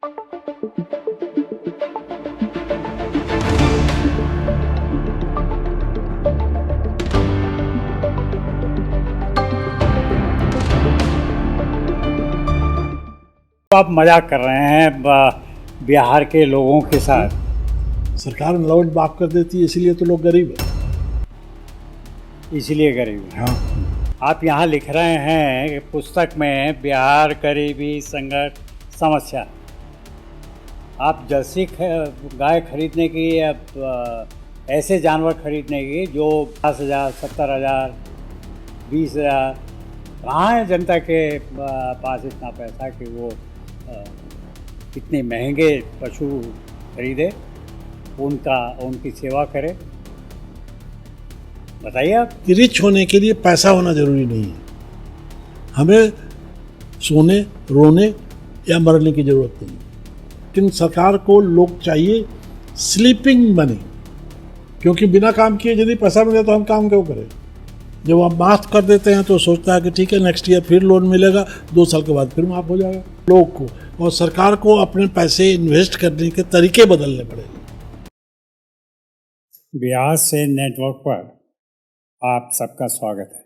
आप मजाक कर रहे हैं बिहार के लोगों के साथ। सरकार अलाउड माफ कर देती है, इसीलिए तो लोग गरीब है। इसीलिए गरीबी। हाँ, आप यहाँ लिख रहे हैं कि पुस्तक में बिहार गरीबी संघर्ष समस्या। आप जर्सी गाय खरीदने की या ऐसे जानवर खरीदने की जो 50,000, 70,000, 20,000, कहाँ है जनता के पास इतना पैसा कि वो इतने महंगे पशु खरीदे, उनकी सेवा करे? बताइए आप। रिच होने के लिए पैसा होना जरूरी नहीं है। हमें सोने, रोने या मरने की जरूरत नहीं है, लेकिन सरकार को लोग चाहिए स्लीपिंग मनी, क्योंकि बिना काम किए यदि पैसा मिले तो हम काम क्यों करें। जब हम माफ कर देते हैं तो सोचता है कि ठीक है नेक्स्ट ईयर फिर लोन मिलेगा, 2 साल के बाद फिर माफ हो जाएगा। लोग को और सरकार को अपने पैसे इन्वेस्ट करने के तरीके बदलने पड़ेंगे। बिहार से नेटवर्क पर आप सबका स्वागत है।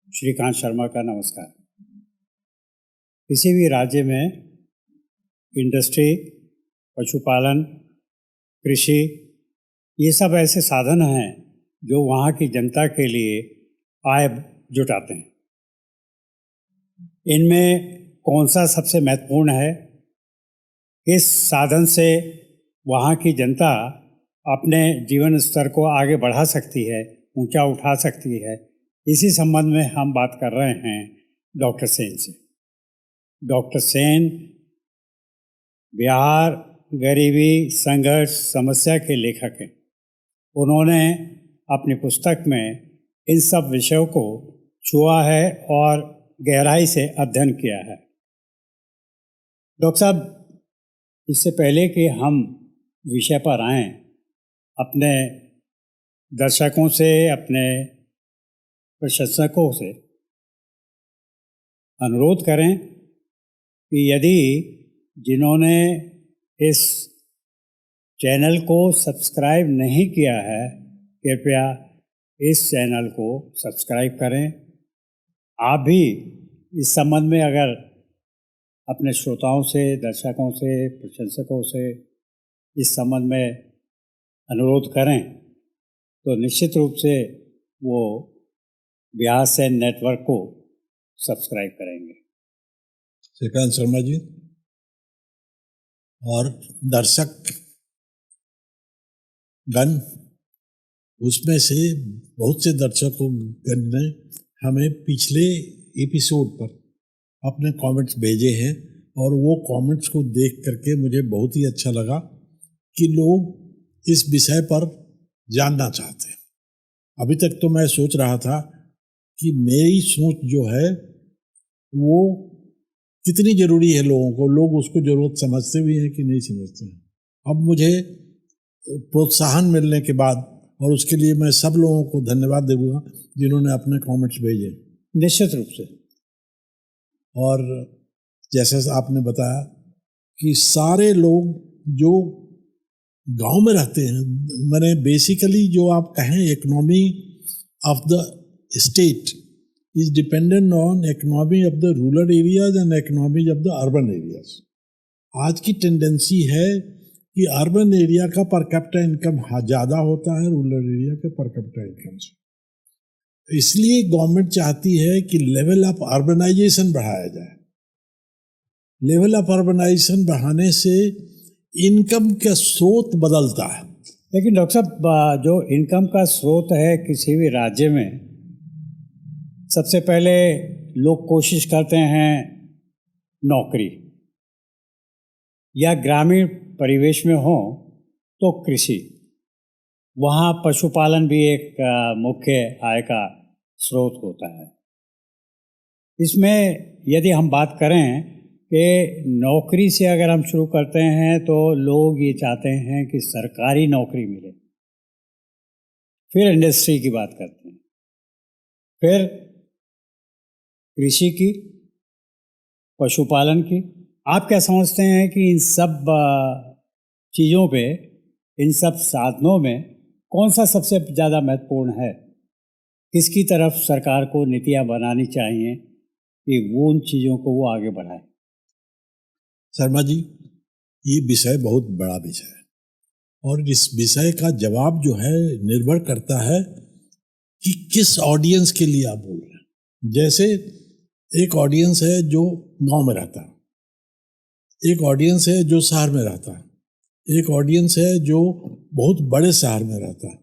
श्रीकांत शर्मा का नमस्कार। किसी भी राज्य में इंडस्ट्री, पशुपालन, कृषि, ये सब ऐसे साधन हैं जो वहाँ की जनता के लिए आय जुटाते हैं। इनमें कौन सा सबसे महत्वपूर्ण है? इस साधन से वहाँ की जनता अपने जीवन स्तर को आगे बढ़ा सकती है, ऊंचा उठा सकती है। इसी संबंध में हम बात कर रहे हैं डॉक्टर सेन से। डॉक्टर सेन बिहार गरीबी संघर्ष समस्या के लेखक हैं। उन्होंने अपनी पुस्तक में इन सब विषयों को छुआ है और गहराई से अध्ययन किया है। डॉक्टर साहब, इससे पहले कि हम विषय पर आएं, अपने दर्शकों से, अपने प्रशंसकों से अनुरोध करें कि यदि जिन्होंने इस चैनल को सब्सक्राइब नहीं किया है, कृपया इस चैनल को सब्सक्राइब करें। आप भी इस संबंध में अगर अपने श्रोताओं से, दर्शकों से, प्रशंसकों से इस संबंध में अनुरोध करें तो निश्चित रूप से वो बिहार से नेटवर्क को सब्सक्राइब करेंगे। श्रीकांत शर्मा जी और दर्शक गण, उसमें से बहुत से दर्शकों गण ने हमें पिछले एपिसोड पर अपने कमेंट्स भेजे हैं और वो कमेंट्स को देख करके मुझे बहुत ही अच्छा लगा कि लोग इस विषय पर जानना चाहते हैं। अभी तक तो मैं सोच रहा था कि मेरी सोच जो है वो कितनी ज़रूरी है लोगों को, लोग उसको ज़रूरत समझते भी हैं कि नहीं समझते हैं। अब मुझे प्रोत्साहन मिलने के बाद, और उसके लिए मैं सब लोगों को धन्यवाद दूंगा जिन्होंने अपने कमेंट्स भेजे। निश्चित रूप से। और जैसे आपने बताया कि सारे लोग जो गांव में रहते हैं, मैंने बेसिकली जो आप कहें economy of the state is dependent on economy of the rural areas and economy of the urban areas. आज की टेंडेंसी है कि अर्बन एरिया का पर कैपिटा इनकम ज़्यादा होता है रूरल एरिया के पर कैपिटा इनकम से। इसलिए गवर्नमेंट चाहती है कि लेवल ऑफ अर्बनाइजेशन बढ़ाया जाए। लेवल ऑफ अर्बनाइजेशन बढ़ाने से इनकम का स्रोत बदलता है। लेकिन डॉक्टर साहब, जो इनकम का स्रोत है किसी भी राज्य में, सबसे पहले लोग कोशिश करते हैं नौकरी, या ग्रामीण परिवेश में हो तो कृषि। वहाँ पशुपालन भी एक मुख्य आय का स्रोत होता है। इसमें यदि हम बात करें कि नौकरी से अगर हम शुरू करते हैं तो लोग ये चाहते हैं कि सरकारी नौकरी मिले, फिर इंडस्ट्री की बात करते हैं, फिर कृषि की, पशुपालन की, आप क्या समझते हैं कि इन सब चीज़ों पे, इन सब साधनों में कौन सा सबसे ज़्यादा महत्वपूर्ण है? किसकी तरफ सरकार को नीतियाँ बनानी चाहिए कि वो उन चीज़ों को वो आगे बढ़ाए? शर्मा जी, ये विषय बहुत बड़ा विषय है और इस विषय का जवाब जो है निर्भर करता है कि किस ऑडियंस के लिए आप बोल रहे हैं। जैसे एक ऑडियंस है जो गांव में रहता है, एक ऑडियंस है जो शहर में रहता है, एक ऑडियंस है जो बहुत बड़े शहर में रहता है।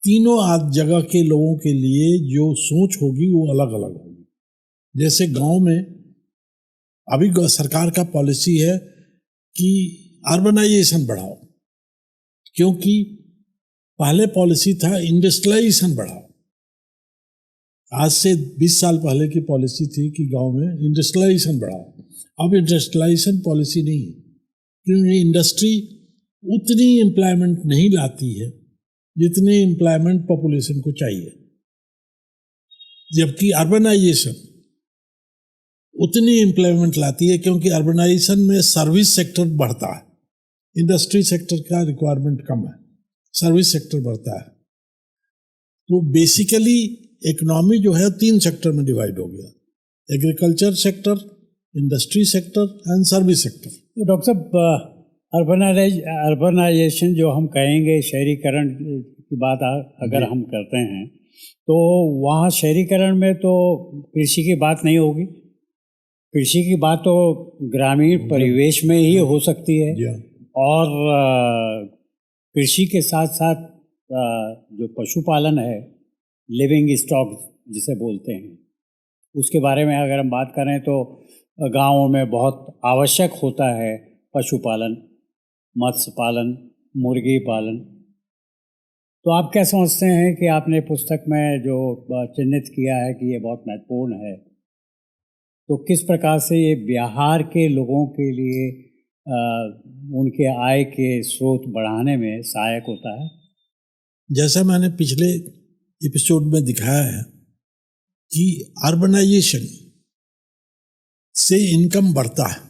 तीनों आज जगह के लोगों के लिए जो सोच होगी वो अलग अलग होगी। जैसे गांव में अभी सरकार का पॉलिसी है कि अर्बनाइजेशन बढ़ाओ, क्योंकि पहले पॉलिसी था इंडस्ट्रियलाइजेशन बढ़ाओ। आज से 20 साल पहले की पॉलिसी थी कि गांव में इंडस्ट्रियलाइजेशन बढ़ाओ। अब इंडस्ट्रियलाइजेशन पॉलिसी नहीं है, क्योंकि इंडस्ट्री उतनी एम्प्लॉयमेंट नहीं लाती है जितनी एम्प्लॉयमेंट पॉपुलेशन को चाहिए, जबकि अर्बनाइजेशन उतनी एम्प्लॉयमेंट लाती है, क्योंकि अर्बनाइजेशन में सर्विस सेक्टर बढ़ता है, इंडस्ट्री सेक्टर का रिक्वायरमेंट कम है, सर्विस सेक्टर बढ़ता है। तो बेसिकली इकोनॉमी जो है 3 सेक्टर में डिवाइड हो गया, agriculture sector, industry sector and service sector. तो डॉक्टर साहब, अर्बनाइजेशन जो हम कहेंगे, शहरीकरण की बात अगर हम करते हैं तो वहाँ शहरीकरण में तो कृषि की बात नहीं होगी। कृषि की बात तो ग्रामीण परिवेश में ही हो सकती है। और कृषि के साथ साथ जो पशुपालन है, लिविंग स्टॉक जिसे बोलते हैं, उसके बारे में अगर हम बात करें तो गाँवों में बहुत आवश्यक होता है पशुपालन, मत्स्य पालन, मुर्गी पालन। तो आप क्या समझते हैं कि आपने पुस्तक में जो चिन्हित किया है कि ये बहुत महत्वपूर्ण है, तो किस प्रकार से ये बिहार के लोगों के लिए उनके आय के स्रोत बढ़ाने में सहायक होता है? जैसा मैंने पिछले एपिसोड में दिखाया है कि अर्बनाइजेशन से इनकम बढ़ता है।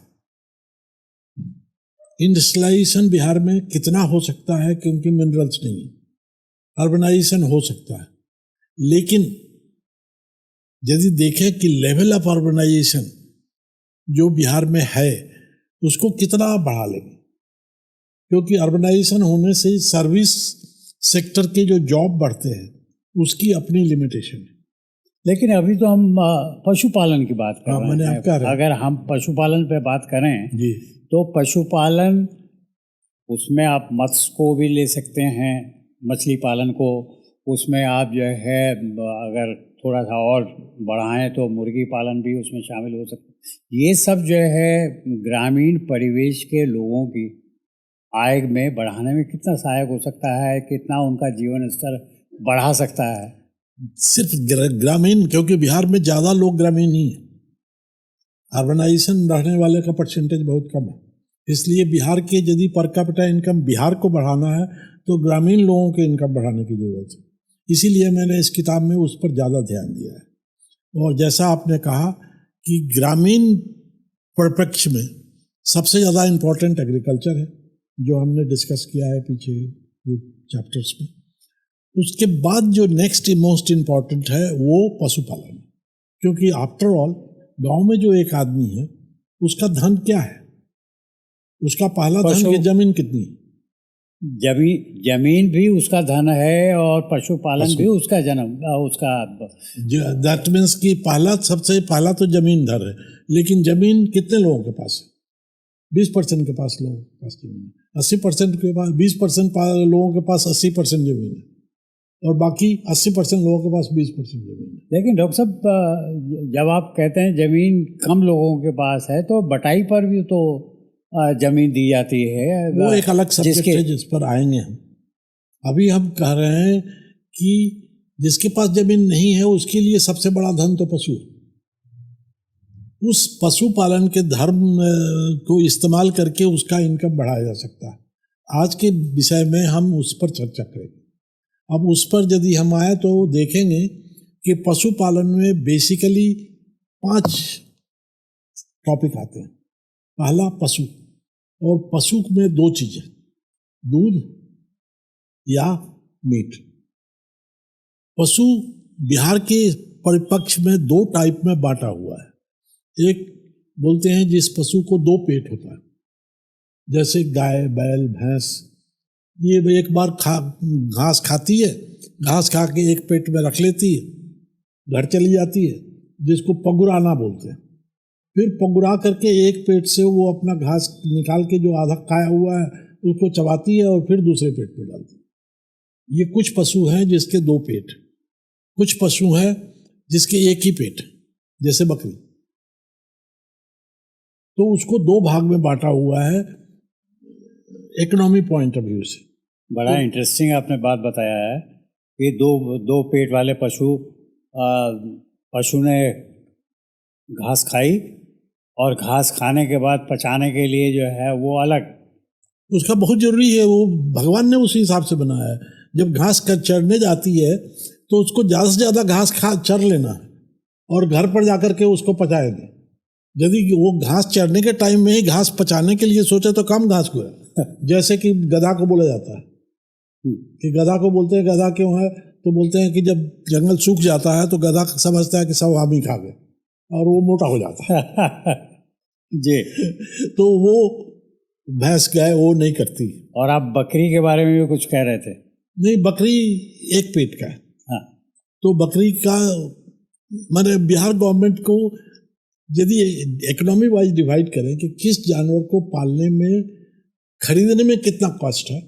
इंडस्ट्रियलाइजेशन बिहार में कितना हो सकता है, क्योंकि मिनरल्स नहीं है। अर्बनाइजेशन हो सकता है, लेकिन यदि देखें कि लेवल ऑफ अर्बनाइजेशन जो बिहार में है उसको कितना बढ़ा लेंगे, क्योंकि अर्बनाइजेशन होने से सर्विस सेक्टर के जो जॉब बढ़ते हैं उसकी अपनी लिमिटेशन है। लेकिन अभी तो हम पशुपालन की बात कर रहे हैं। आप कह रहे हैं। अगर हम पशुपालन पे बात करें जी, तो पशुपालन, उसमें आप मत्स्य को भी ले सकते हैं, मछली पालन को, उसमें आप जो है अगर थोड़ा सा और बढ़ाएं तो मुर्गी पालन भी उसमें शामिल हो सकता है। ये सब जो है ग्रामीण परिवेश के लोगों की आय में बढ़ाने में कितना सहायक हो सकता है, कितना उनका जीवन स्तर बढ़ा सकता है? सिर्फ ग्रामीण, क्योंकि बिहार में ज़्यादा लोग ग्रामीण नहीं है, अर्बनाइजेशन रहने वाले का परसेंटेज बहुत कम है। इसलिए बिहार के यदि पर कैपिटा इनकम बिहार को बढ़ाना है तो ग्रामीण लोगों के इनकम बढ़ाने की जरूरत है। इसीलिए मैंने इस किताब में उस पर ज़्यादा ध्यान दिया है। और जैसा आपने कहा कि ग्रामीण परिप्रेक्ष्य में सबसे ज़्यादा इम्पोर्टेंट एग्रीकल्चर है, जो हमने डिस्कस किया है पीछे चैप्टर्स में। उसके बाद जो नेक्स्ट मोस्ट इम्पॉर्टेंट है वो पशुपालन, क्योंकि आफ्टर ऑल गांव में जो एक आदमी है उसका धन क्या है, उसका पहला धन की जमीन कितनी है? जमीन भी उसका धन है और पशुपालन भी उसका दैट मीन्स कि सबसे पहला तो जमीन धन है, लेकिन जमीन कितने लोगों के पास है? 20% के पास लोगों के पास जमीन है। 80% के पास 20% लोगों के पास 80% जमीन है और बाकी 80% लोगों के पास 20% जमीन है। लेकिन डॉक्टर साहब, जब आप कहते हैं जमीन कम लोगों के पास है तो बटाई पर भी तो जमीन दी जाती है। वो एक अलग सब्जेक्ट है जिस पर आएंगे हम। अभी हम कह रहे हैं कि जिसके पास जमीन नहीं है उसके लिए सबसे बड़ा धन तो पशु है। उस पशुपालन के धर्म को इस्तेमाल करके उसका इनकम बढ़ाया जा सकता है। आज के विषय में हम उस पर चर्चा करेंगे। अब उस पर यदि हम आए तो देखेंगे कि पशुपालन में बेसिकली 5 टॉपिक आते हैं। पहला पशु, और पशु में दो चीजें, दूध या मीट। पशु बिहार के परिपक्ष में दो टाइप में बांटा हुआ है। एक बोलते हैं जिस पशु को दो पेट होता है, जैसे गाय, बैल, भैंस, ये एक बार घास खाती है, घास खा के एक पेट में रख लेती है, घर चली जाती है, जिसको पगुराना बोलते हैं। फिर पगुरा करके एक पेट से वो अपना घास निकाल के जो आधा खाया हुआ है उसको चबाती है और फिर दूसरे पेट में डालती है। ये कुछ पशु हैं जिसके दो पेट, कुछ पशु हैं जिसके एक ही पेट, जैसे बकरी। तो उसको दो भाग में बांटा हुआ है इकोनॉमी पॉइंट ऑफ व्यू से। बड़ा इंटरेस्टिंग आपने बात बताया है कि दो पेट वाले पशु ने घास खाई और घास खाने के बाद पचाने के लिए जो है वो अलग, उसका बहुत जरूरी है, वो भगवान ने उसी हिसाब से बनाया है। जब घास चरने जाती है तो उसको ज़्यादा से ज़्यादा घास चर लेना है और घर पर जाकर के उसको पचाएंगे। यदि वो घास चरने के टाइम में ही घास पचाने के लिए सोचे तो कम घास को है। जैसे कि गधा को बोला जाता है कि गधा को बोलते हैं गधा क्यों है, तो बोलते हैं कि जब जंगल सूख जाता है तो गधा समझता है कि सब आदमी खा गए और वो मोटा हो जाता है। जी। तो वो भैंस गाय वो नहीं करती। और आप बकरी के बारे में भी कुछ कह रहे थे? नहीं, बकरी एक पेट का है। हाँ। तो बकरी का माने बिहार गवर्नमेंट को यदि इकोनॉमी वाइज डिवाइड करें कि किस जानवर को पालने में, खरीदने में कितना कॉस्ट है,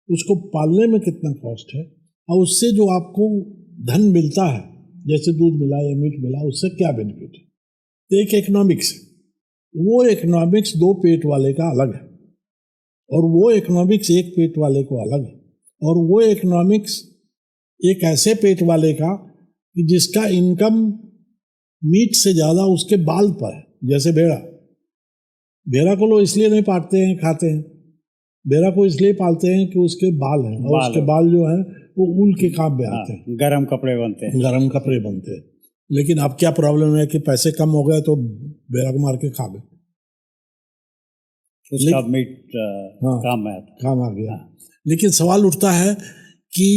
उसको पालने में कितना कॉस्ट है, और उससे जो आपको धन मिलता है जैसे दूध मिला या मीट मिला, उससे क्या बेनिफिट है। तो एक इकोनॉमिक्स, वो इकोनॉमिक्स दो पेट वाले का अलग है और वो इकोनॉमिक्स एक पेट वाले को अलग है, और वो इकोनॉमिक्स एक ऐसे पेट वाले का कि जिसका इनकम मीट से ज़्यादा उसके बाल पर है। जैसे भेड़ा को लोग इसलिए नहीं पालते हैं, खाते हैं। भेड़ा को इसलिए पालते हैं कि उसके बाल हैं और उसके बाल जो हैं वो ऊन के काम में आते हैं, गरम कपड़े बनते हैं। गरम कपड़े बनते हैं। लेकिन अब क्या प्रॉब्लम है कि पैसे कम हो गए तो भेड़ा को मार के खा गए, उसका मीट काम आ गया। लेकिन सवाल उठता है कि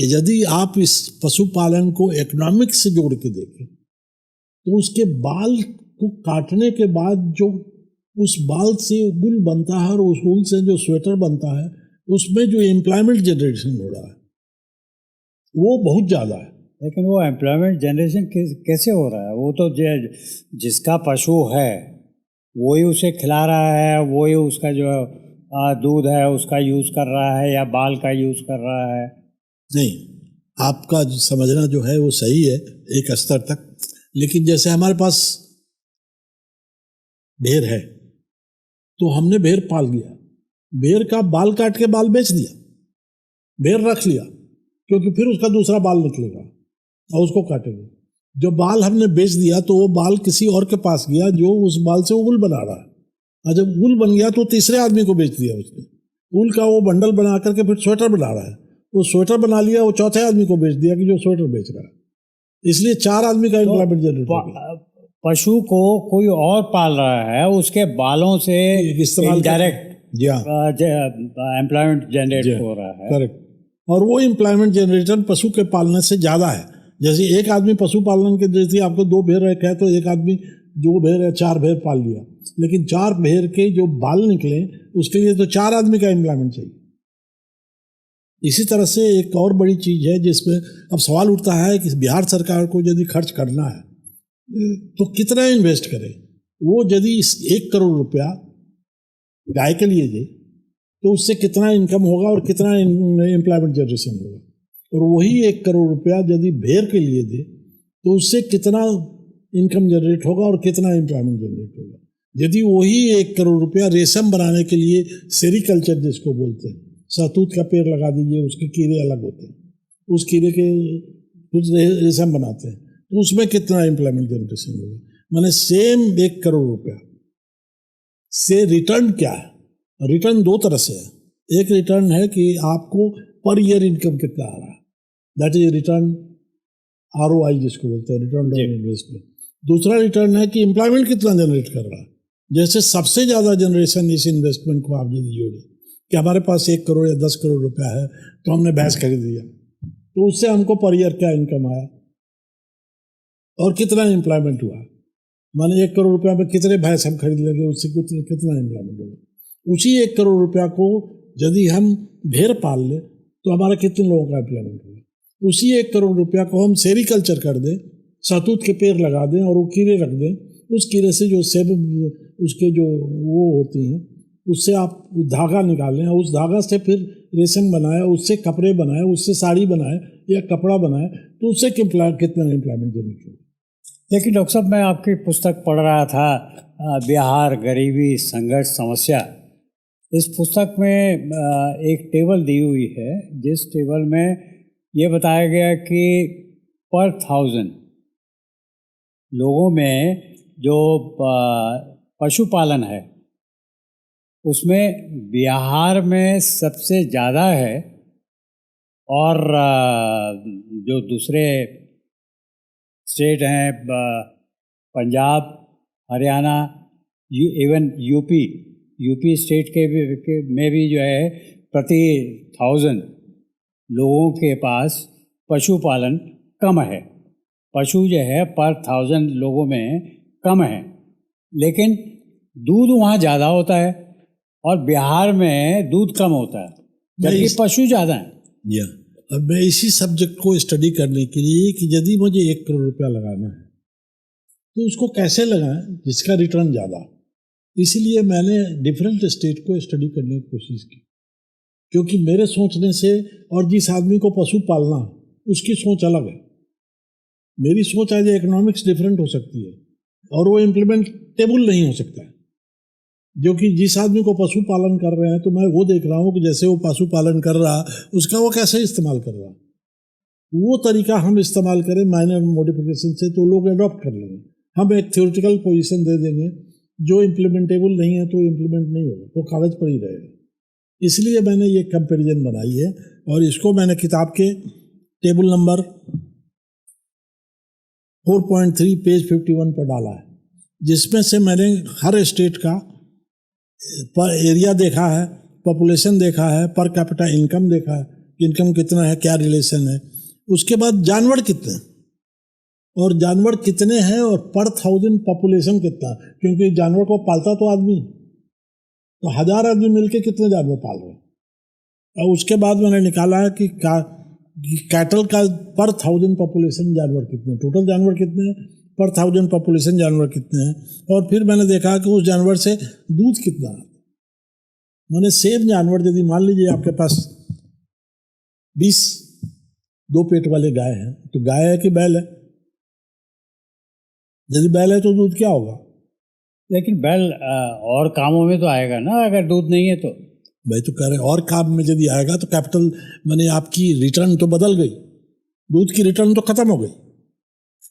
यदि आप इस पशुपालन को इकोनॉमिक्स से जोड़ के देखें तो उसके बाल को काटने के बाद जो उस बाल से वूल बनता है और उस वूल से जो स्वेटर बनता है, उसमें जो एम्प्लॉयमेंट जनरेशन हो रहा है वो बहुत ज़्यादा है। लेकिन वो एम्प्लॉयमेंट जनरेशन कैसे हो रहा है? वो तो जिसका पशु है वही उसे खिला रहा है, वही उसका जो दूध है उसका यूज़ कर रहा है या बाल का यूज़ कर रहा है। नहीं, आपका समझना जो है वो सही है एक स्तर तक, लेकिन जैसे हमारे पास भेड़ है तो हमने भेड़ पाल लिया, भेड़ का बाल काट के बाल बेच दिया, भेड़ रख लिया, क्योंकि फिर उसका दूसरा बाल निकलेगा और उसको काटेंगे। जो बाल हमने बेच दिया तो वो बाल किसी और के पास गया जो उस बाल से ऊल बना रहा है, और जब ऊल बन गया तो तीसरे आदमी को बेच दिया उसने। ऊल का वो बंडल बना करके फिर स्वेटर बना रहा है, वो स्वेटर बना लिया, वो चौथे आदमी को बेच दिया कि जो स्वेटर बेच रहा है। इसलिए चार आदमी का एम्प्लॉयमेंट जनरेट हो गया। पशु को कोई और पाल रहा है, उसके बालों से डायरेक्ट एम्प्लॉयमेंट जनरेट हो रहा है। करेक्ट। और वो एम्प्लॉयमेंट जनरेशन पशु के पालने से ज़्यादा है। जैसे एक आदमी पशुपालन के जैसे आपको दो भेड़ रखे हैं तो एक आदमी दो भेड़ है चार भेड़ पाल लिया, लेकिन चार भेड़ के जो बाल निकले उसके लिए तो चार आदमी का एम्प्लॉयमेंट चाहिए। इसी तरह से एक और बड़ी चीज़ है जिसमें अब सवाल उठता है कि बिहार सरकार को यदि खर्च करना है तो कितना इन्वेस्ट करें। वो यदि 1 करोड़ रुपया गाय के लिए दे तो उससे कितना इनकम होगा और कितना एम्प्लॉयमेंट जनरेशन होगा, और वही 1 करोड़ रुपया यदि भेड़ के लिए दे तो उससे कितना इनकम जनरेट होगा और कितना एम्प्लॉयमेंट जनरेट होगा। यदि वही 1 करोड़ रुपया रेशम बनाने के लिए सेरीकल्चर जिसको बोलते हैं, शहतूत का पेड़ लगा दीजिए, उसके कीड़े अलग होते हैं, उस कीड़े के फिर रेशम बनाते हैं, तो उसमें कितना एम्प्लॉयमेंट जनरेशन होगा। माने सेम 1 करोड़ रुपया से रिटर्न क्या है। रिटर्न दो तरह से है। एक रिटर्न है कि आपको पर ईयर इनकम कितना आ रहा है, दैट इज रिटर्न ROI जिसको बोलते हैं, रिटर्न ऑन इन्वेस्टमेंट। दूसरा रिटर्न है कि एम्प्लॉयमेंट कितना जनरेट कर रहा है, जैसे सबसे ज़्यादा जनरेशन इस इन्वेस्टमेंट को आप यदि जोड़े कि हमारे पास 1 करोड़ या 10 करोड़ रुपया है तो हमने भैंस खरीद लिया, तो उससे हमको पर ईयर क्या इनकम आया और कितना एम्प्लॉयमेंट हुआ। माने 1 करोड़ रुपया में कितने भैंस हम खरीद लेंगे, उससे कितना एम्प्लॉयमेंट होगा। उसी 1 करोड़ रुपया को यदि हम भेड़ पाल ले तो हमारा कितने लोगों का एम्प्लॉयमेंट होगा। उसी 1 करोड़ रुपया को हम सेरिकल्चर कर दें, शहतूत के पेड़ लगा दें और वो कीड़े रख दें, उस कीड़े से जो सेब उसके जो वो होती हैं उससे आप धागा निकालें और उस धागा से फिर रेशम बनाए, उससे कपड़े बनाए, उससे साड़ी बनाए या कपड़ा बनाए, तो उससे कितना एम्प्लॉयमेंट जनरेट होगा। लेकिन डॉक्टर साहब, मैं आपकी पुस्तक पढ़ रहा था, बिहार गरीबी संघर्ष समस्या। इस पुस्तक में एक टेबल दी हुई है, जिस टेबल में ये बताया गया कि पर 1000 लोगों में जो पशुपालन है उसमें बिहार में सबसे ज़्यादा है, और जो दूसरे स्टेट हैं, Punjab, Haryana, even UP state में भी जो है प्रति 1000 लोगों के पास पशुपालन कम है। पशु जो है पर 1000 लोगों में कम है, लेकिन दूध वहाँ ज़्यादा होता है और बिहार में दूध कम होता है, जबकि पशु ज़्यादा हैं। अब मैं इसी सब्जेक्ट को स्टडी करने के लिए कि यदि मुझे 1 करोड़ रुपया लगाना है तो उसको कैसे लगाएं जिसका रिटर्न ज़्यादा। इसीलिए मैंने डिफरेंट स्टेट को स्टडी करने की कोशिश की, क्योंकि मेरे सोचने से और जिस आदमी को पशु पालना उसकी सोच अलग है। मेरी सोच आज इकोनॉमिक्स डिफरेंट हो सकती है और वो इम्प्लीमेंटेबल नहीं हो सकता है। जो कि जिस आदमी को पशुपालन कर रहे हैं तो मैं वो देख रहा हूँ कि जैसे वो पशुपालन कर रहा उसका वो कैसे इस्तेमाल कर रहा, वो तरीका हम इस्तेमाल करें माइनर मॉडिफिकेशन से तो लोग एडॉप्ट कर लेंगे। हम एक थ्योरेटिकल पोजीशन दे देंगे, जो इम्प्लीमेंटेबल नहीं है तो इम्प्लीमेंट नहीं होगा, वो कागज पर ही रहेगा। इसलिए मैंने ये कंपैरिजन बनाई है और इसको मैंने किताब के टेबल नंबर 4.3 पेज 51 पर डाला है, जिसमें से मैंने हर स्टेट का पर एरिया देखा है, पॉपुलेशन देखा है, पर कैपिटा इनकम देखा है, इनकम कितना है, क्या रिलेशन है, उसके बाद जानवर कितने और जानवर कितने हैं और पर 1000 पॉपुलेशन कितना, क्योंकि जानवर को पालता तो आदमी, तो 1000 आदमी मिलके कितने जानवर पाल रहे हैं। और उसके बाद मैंने निकाला है कि कैटल का पर 1000 पॉपुलेशन जानवर कितने, टोटल जानवर कितने हैं, पर 1000 पॉपुलेशन जानवर कितने हैं, और फिर मैंने देखा कि उस जानवर से दूध कितना आता। मैंने सेम जानवर यदि मान लीजिए आपके पास 20 2 पेट वाले गाय हैं, तो गाय है कि बैल है। यदि बैल है तो दूध क्या होगा। लेकिन बैल और कामों में तो आएगा ना, अगर दूध नहीं है तो। भाई तो कह रहे और काम में यदि आएगा तो कैपिटल मैंने आपकी रिटर्न तो बदल गई, दूध की रिटर्न तो खत्म हो गई।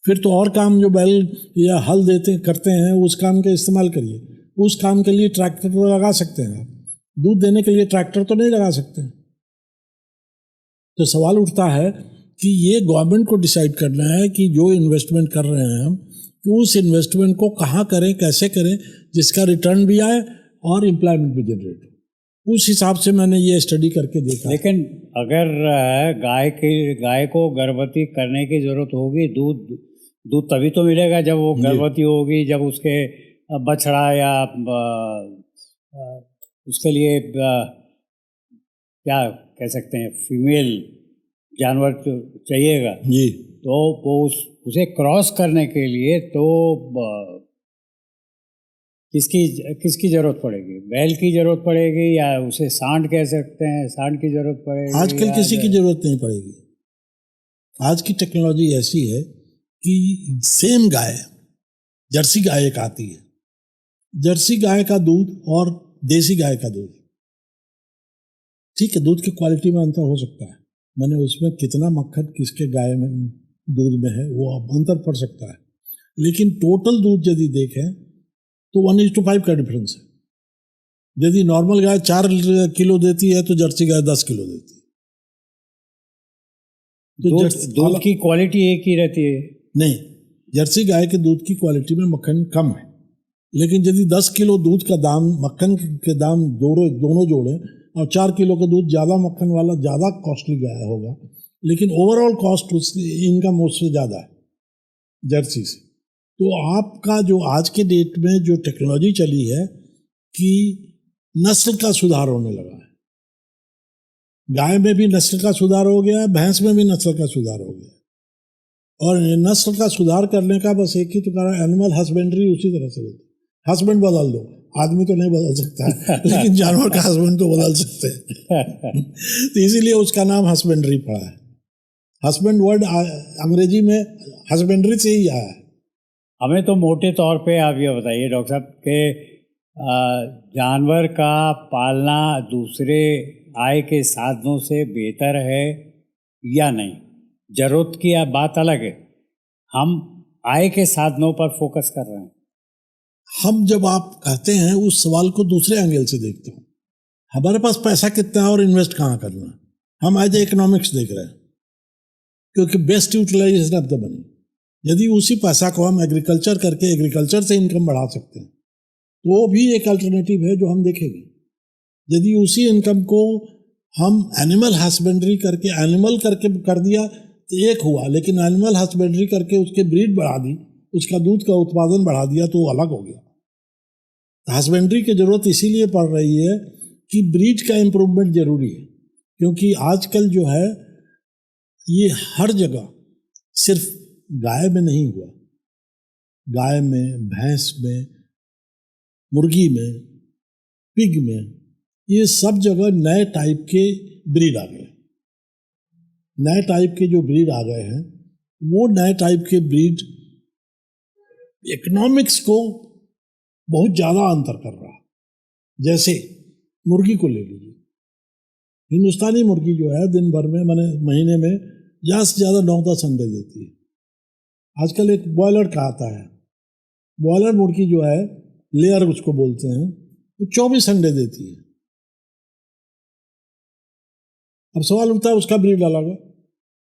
फिर तो और काम जो बैल या हल देते करते हैं उस काम का इस्तेमाल करिए। उस काम के लिए ट्रैक्टर तो लगा सकते हैं आप, दूध देने के लिए ट्रैक्टर तो नहीं लगा सकते। तो सवाल उठता है कि ये गवर्नमेंट को डिसाइड करना है कि जो इन्वेस्टमेंट कर रहे हैं हम, तो उस इन्वेस्टमेंट को कहाँ करें, कैसे करें, जिसका रिटर्न भी आए और एम्प्लॉयमेंट भी जनरेट हो। उस हिसाब से मैंने ये स्टडी करके देखा। लेकिन अगर गाय को गर्भवती करने की जरूरत होगी, दूध तभी तो मिलेगा जब वो गर्भवती होगी, जब उसके बछड़ा या उसके लिए क्या कह सकते हैं फीमेल जानवर चाहिएगा जी, तो वो उसे क्रॉस करने के लिए तो किसकी जरूरत पड़ेगी? बैल की जरूरत पड़ेगी या उसे सांड कह सकते हैं, सांड की जरूरत पड़ेगी? आजकल किसी की जरूरत नहीं पड़ेगी। आज की टेक्नोलॉजी ऐसी है कि सेम गाय, जर्सी गाय एक आती है, जर्सी गाय का दूध और देसी गाय का दूध, ठीक है, दूध की क्वालिटी में अंतर हो सकता है, मैंने उसमें कितना मक्खन किसके गाय में दूध में है वो अंतर पड़ सकता है, लेकिन टोटल दूध यदि देखें तो 1:5 का डिफरेंस है। यदि नॉर्मल गाय 4 किलो देती है तो जर्सी गाय 10 किलो देती है। तो दूध की क्वालिटी एक ही रहती है? नहीं, जर्सी गाय के दूध की क्वालिटी में मक्खन कम है। लेकिन यदि 10 किलो दूध का दाम, मक्खन के दाम दोनों जोड़े और 4 किलो का दूध ज़्यादा मक्खन वाला ज़्यादा कॉस्टली गया होगा, लेकिन ओवरऑल कॉस्ट इनकम उससे ज़्यादा है जर्सी से। तो आपका जो आज के डेट में जो टेक्नोलॉजी चली है कि नस्ल का सुधार होने लगा है, गाय में भी नस्ल का सुधार हो गया है, भैंस में भी नस्ल का सुधार हो गया है। और नस्ल का सुधार करने का बस एक ही तो कारण, एनिमल हस्बेंड्री उसी तरह से होती है। हस्बैंड बदल दो, आदमी तो नहीं बदल सकता है, लेकिन जानवर का हस्बैंड तो बदल सकते हैं। तो इसीलिए उसका नाम हस्बेंड्री पड़ा है। हस्बैंड वर्ड अंग्रेजी में हस्बेंड्री से ही आया है। हमें तो मोटे तौर पे आप ये बताइए डॉक्टर साहब कि जानवर का पालना दूसरे आय के साधनों से बेहतर है या नहीं? जरूरत की बात अलग है, हम आय के साधनों पर फोकस कर रहे हैं। हम जब आप कहते हैं उस सवाल को दूसरे एंगल से देखते हैं, हमारे पास पैसा कितना है और इन्वेस्ट कहाँ करना है, हम एज इकोनॉमिक्स देख रहे हैं, क्योंकि best utilization of the money. यदि उसी पैसा को हम एग्रीकल्चर करके एग्रीकल्चर से इनकम बढ़ा सकते हैं तो वो भी एक अल्टरनेटिव है जो हम देखेंगे। यदि उसी इनकम को हम एनिमल हस्बेंड्री करके एनिमल करके कर दिया तो एक हुआ, लेकिन एनिमल हस्बेंड्री करके उसके ब्रीड बढ़ा दी, उसका दूध का उत्पादन बढ़ा दिया तो वो अलग हो गया। हस्बेंड्री की ज़रूरत इसीलिए पड़ रही है कि ब्रीड का इम्प्रूवमेंट जरूरी है, क्योंकि आजकल जो है ये हर जगह, सिर्फ गाय में नहीं हुआ, गाय में, भैंस में, मुर्गी में, पिग में, ये सब जगह नए टाइप के ब्रीड आ गए। नए टाइप के जो ब्रीड आ गए हैं वो नए टाइप के ब्रीड इकोनॉमिक्स को बहुत ज़्यादा अंतर कर रहा है। जैसे मुर्गी को ले लीजिए, हिंदुस्तानी मुर्गी जो है दिन भर में, माने महीने में ज़्यादा से ज़्यादा 9-10 अंडे देती है। आजकल एक बॉयलर का आता है, बॉयलर मुर्गी जो है, लेयर उसको बोलते हैं, वो 24 अंडे देती है। अब सवाल उठता है उसका ब्रीड अलग है।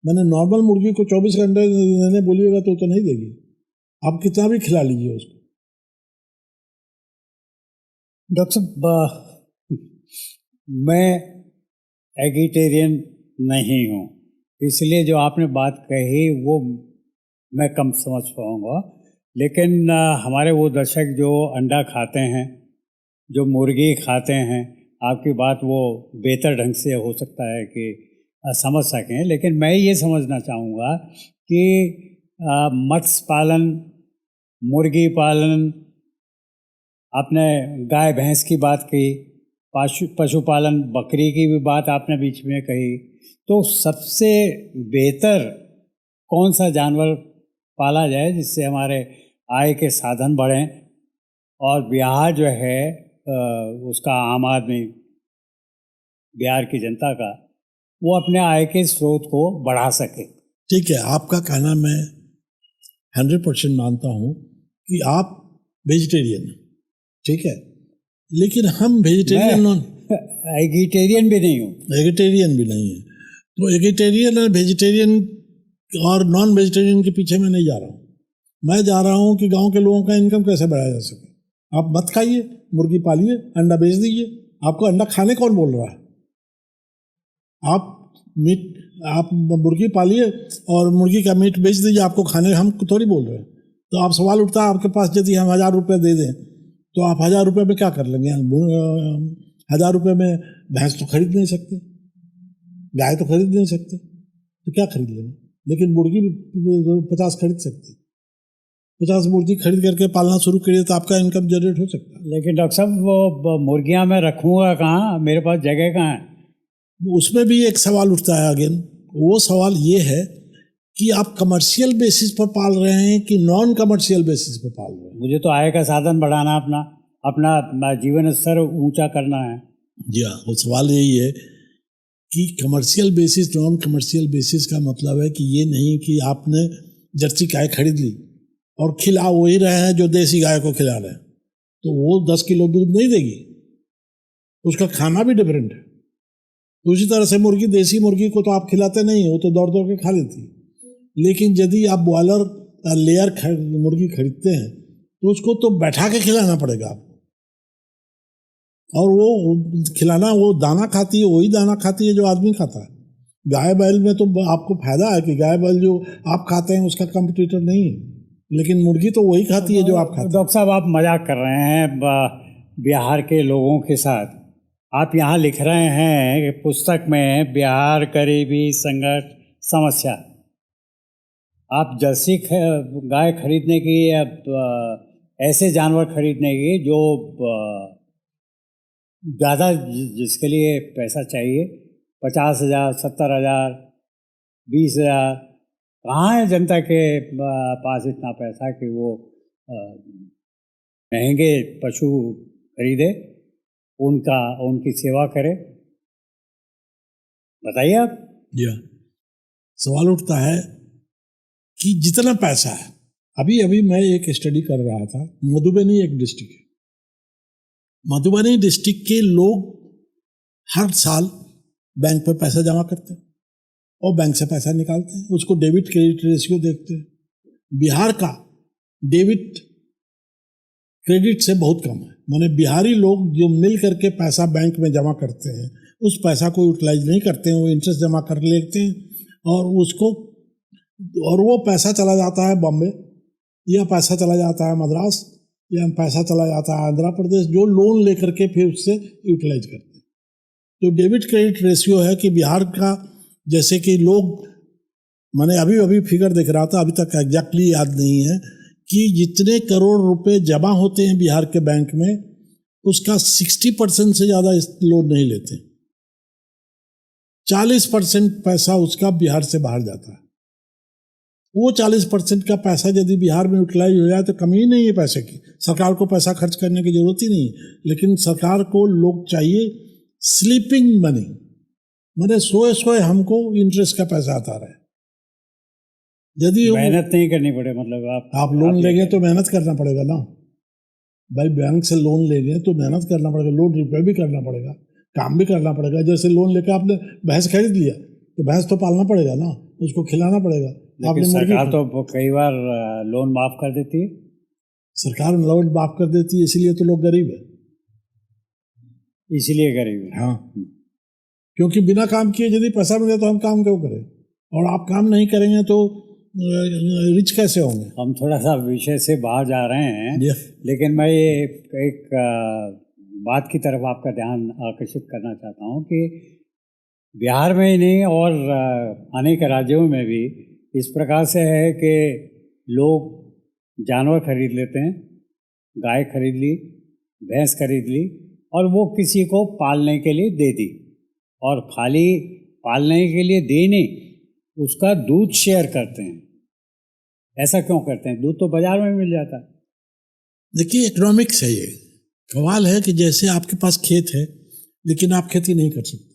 मैंने नॉर्मल मुर्गी को 24 अंडे देने बोलिएगा तो नहीं देगी, आप कितना भी खिला लीजिए उसको। डॉक्टर साहब, मैं एगिटेरियन नहीं हूँ, इसलिए जो आपने बात कही वो मैं कम समझ पाऊँगा, लेकिन हमारे वो दर्शक जो अंडा खाते हैं, जो मुर्गी खाते हैं, आपकी बात वो बेहतर ढंग से हो सकता है कि समझ सकें। लेकिन मैं ये समझना चाहूँगा कि मत्स्य पालन, मुर्गी पालन, आपने गाय भैंस की बात कही, पशुपालन, बकरी की भी बात आपने बीच में कही, तो सबसे बेहतर कौन सा जानवर पाला जाए जिससे हमारे आय के साधन बढ़ें और बिहार जो है उसका आम आदमी, बिहार की जनता का, वो अपने आय के स्रोत को बढ़ा सके? ठीक है, आपका कहना मैं 100% मानता हूँ कि आप वेजिटेरियन हैं, ठीक है, लेकिन हम वेजिटेरियन एगिटेरियन भी नहीं हूँ। एगिटेरियन भी नहीं है, तो एगिटेरियन और वेजिटेरियन और नॉन वेजिटेरियन के पीछे मैं नहीं जा रहा हूँ। मैं जा रहा हूँ कि गांव के लोगों का इनकम कैसे बढ़ाया जा सके। आप मत खाइए, मुर्गी पालिए, अंडा बेच दीजिए। आपको अंडा खाने कौन बोल रहा है? आप मुर्गी पालिए और मुर्गी का मीट बेच दीजिए, आपको खाने हम थोड़ी बोल रहे हैं। तो आप सवाल उठता है आपके पास, यदि हम 1000 रुपये दे दें तो आप 1000 रुपये में क्या कर लेंगे? 1000 रुपये में भैंस तो खरीद नहीं सकते, गाय तो खरीद नहीं सकते, तो क्या खरीद लेंगे? लेकिन मुर्गी 50 खरीद सकते, 50 मुर्गी खरीद करके पालना शुरू करिए तो आपका इनकम जनरेट हो सकता है। लेकिन डॉक्टर साहब, वो मुर्गियाँ मैं रखूँगा कहाँ? मेरे पास जगह कहाँ है? उसमें भी एक सवाल उठता है अगेन। वो सवाल ये है कि आप कमर्शियल बेसिस पर पाल रहे हैं कि नॉन कमर्शियल बेसिस पर पाल रहे हैं? मुझे तो आय का साधन बढ़ाना, अपना जीवन स्तर ऊंचा करना है। जी हाँ, वो सवाल यही है कि commercial basis, non commercial basis का मतलब है कि ये नहीं कि आपने जर्सी गाय खरीद ली और खिला वही रहे हैं जो देसी गाय को खिला रहे हैं, तो वो 10 किलो दूध नहीं देगी, उसका खाना भी डिफरेंट है। उसी तरह से मुर्गी, देसी मुर्गी को तो आप खिलाते नहीं, वो तो दौड़ दौड़ के खा लेती है। लेकिन यदि आप बॉयलर लेयर मुर्गी खरीदते हैं तो उसको तो बैठा के खिलाना पड़ेगा आपको, और वो खिलाना, वो दाना खाती है, वही दाना खाती है जो आदमी खाता है। गाय बैल में तो आपको फायदा है कि गाय बैल जो आप खाते हैं उसका कंपटीटर नहीं है, लेकिन मुर्गी तो वही खाती है जो आप खाते हैं। डॉक्टर साहब, आप मजाक कर रहे हैं बिहार के लोगों के साथ। आप यहाँ लिख रहे हैं कि पुस्तक में बिहार गरीबी संघर्ष समस्या। आप जर्सी गाय खरीदने की या ऐसे जानवर खरीदने की जो ज़्यादा जिसके लिए पैसा चाहिए, 50,000, 70,000, 20,000, कहाँ है जनता के पास इतना पैसा कि वो अ, महंगे पशु खरीदे, उनकी सेवा करे? बताइए आप। या सवाल उठता है कि जितना पैसा है, अभी अभी मैं एक स्टडी कर रहा था, मधुबनी एक डिस्ट्रिक्ट है, मधुबनी डिस्ट्रिक्ट के लोग हर साल बैंक में पैसा जमा करते हैं और बैंक से पैसा निकालते हैं, उसको डेबिट क्रेडिट रेशियो देखते हैं। बिहार का डेबिट क्रेडिट से बहुत कम है, माने बिहारी लोग जो मिल करके पैसा बैंक में जमा करते हैं उस पैसा को यूटिलाइज नहीं करते हैं, वो इंटरेस्ट जमा कर लेते हैं और वो पैसा चला जाता है बॉम्बे, या पैसा चला जाता है मद्रास, या पैसा चला जाता है आंध्र प्रदेश, जो लोन लेकर के फिर उससे यूटिलाइज करते हैं। तो डेबिट क्रेडिट रेशियो है कि बिहार का, जैसे कि लोग, मैंने अभी अभी फिगर देख रहा था, अभी तक एग्जैक्टली याद नहीं है, कि जितने करोड़ रुपए जमा होते हैं बिहार के बैंक में उसका 60% से ज़्यादा लोन नहीं लेते, 40% पैसा उसका बिहार से बाहर जाता है। वो 40% का पैसा यदि बिहार में यूटिलाइज हो जाए तो कमी ही नहीं है पैसे की, सरकार को पैसा खर्च करने की जरूरत ही नहीं है। लेकिन सरकार को लोग चाहिए स्लीपिंग मनी, मैंने सोए सोए हमको इंटरेस्ट का पैसा आता रहे। यदि मेहनत नहीं करनी पड़े, मतलब आप लोन लेंगे तो मेहनत करना पड़ेगा ना भाई, बैंक से लोन लेंगे तो मेहनत करना पड़ेगा, लोन रिपे भी करना पड़ेगा, काम भी करना पड़ेगा। जैसे लोन लेकर आपने भैंस खरीद लिया तो भैंस तो पालना पड़ेगा ना, उसको खिलाना पड़ेगा। लेकिन सरकार तो कई बार लोन माफ कर देती है। सरकार लोन माफ कर देती है, इसीलिए तो लोग गरीब है, इसीलिए गरीब है। हाँ, क्योंकि बिना काम किए यदि पैसा मिले तो हम काम क्यों करें, और आप काम नहीं करेंगे तो रिच कैसे होंगे। हम थोड़ा सा विषय से बाहर जा रहे हैं, लेकिन मैं ये एक बात की तरफ आपका ध्यान आकर्षित करना चाहता हूँ कि बिहार में ही नहीं और अनेक राज्यों में भी इस प्रकार से है कि लोग जानवर खरीद लेते हैं, गाय खरीद ली, भैंस खरीद ली, और वो किसी को पालने के लिए दे दी, और खाली पालने के लिए दे नहीं, उसका दूध शेयर करते हैं। ऐसा क्यों करते हैं? दूध तो बाजार में मिल जाता है। देखिए, इकोनॉमिक्स है ये। सवाल है कि जैसे आपके पास खेत है लेकिन आप खेती नहीं कर सकते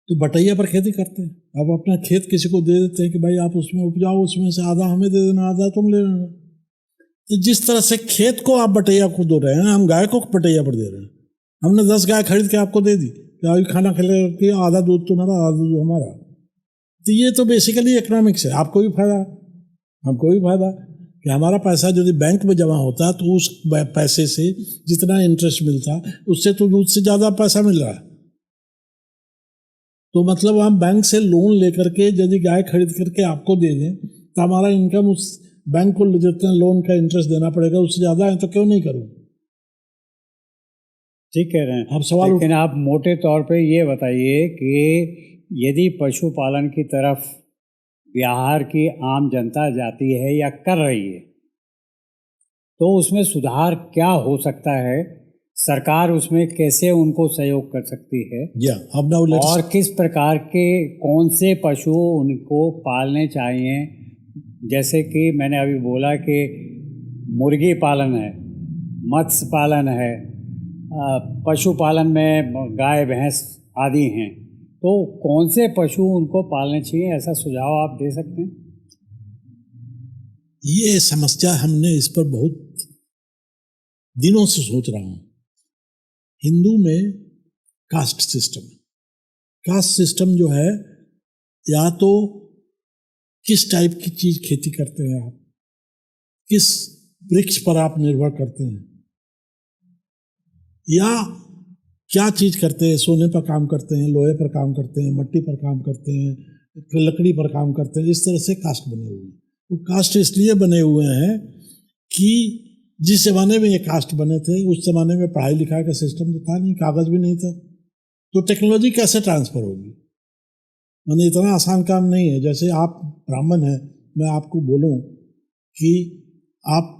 तो बटैया पर खेती करते हैं। आप अपना खेत किसी को दे देते हैं कि भाई आप उसमें उपजाओ, उसमें से आधा हमें दे देना, आधा तुम ले लेना। तो जिस तरह से खेत को आप बटैया को दे रहे हैं, हम गाय को बटैया पर दे रहे हैं। हमने 10 गाय खरीद के आपको दे दी कि अभी खाना खिला, आधा दूध तुम्हारा, आधा दूध हमारा। तो ये तो बेसिकली इकोनॉमिक्स है। आपको भी फायदा, हमको भी फायदा कि हमारा पैसा यदि बैंक में जमा होता तो उस पैसे से जितना इंटरेस्ट मिलता उससे तो दूध से ज़्यादा पैसा मिल रहा है। तो मतलब हम बैंक से लोन लेकर के यदि गाय खरीद करके आपको दे दें तो हमारा इनकम उस बैंक को जितना लोन का इंटरेस्ट देना पड़ेगा उससे ज़्यादा है, तो क्यों नहीं करूँ। ठीक कह रहे हैं अब सवाल, लेकिन आप मोटे तौर पे ये बताइए कि यदि पशुपालन की तरफ बिहार की आम जनता जाती है या कर रही है तो उसमें सुधार क्या हो सकता है? सरकार उसमें कैसे उनको सहयोग कर सकती है? और किस प्रकार के कौन से पशु उनको पालने चाहिए? जैसे कि मैंने अभी बोला कि मुर्गी पालन है, मत्स्य पालन है, पशुपालन में गाय भैंस आदि हैं, तो कौन से पशु उनको पालने चाहिए? ऐसा सुझाव आप दे सकते हैं? ये समस्या हमने इस पर बहुत दिनों से सोच रहा हूँ। हिंदू में कास्ट सिस्टम जो है, या तो किस टाइप की चीज खेती करते हैं आप, किस वृक्ष पर आप निर्भर करते हैं, या क्या चीज करते हैं? सोने पर काम करते हैं, लोहे पर काम करते हैं, मिट्टी पर काम करते हैं, लकड़ी पर काम करते हैं। इस तरह से कास्ट बने हुए हैं। तो कास्ट इसलिए बने हुए हैं कि जिस जमाने में ये कास्ट बने थे उस जमाने में पढ़ाई लिखाई का सिस्टम तो था नहीं, कागज भी नहीं था, तो टेक्नोलॉजी कैसे ट्रांसफर होगी? मैंने इतना आसान काम नहीं है। जैसे आप ब्राह्मण हैं, मैं आपको बोलूं कि आप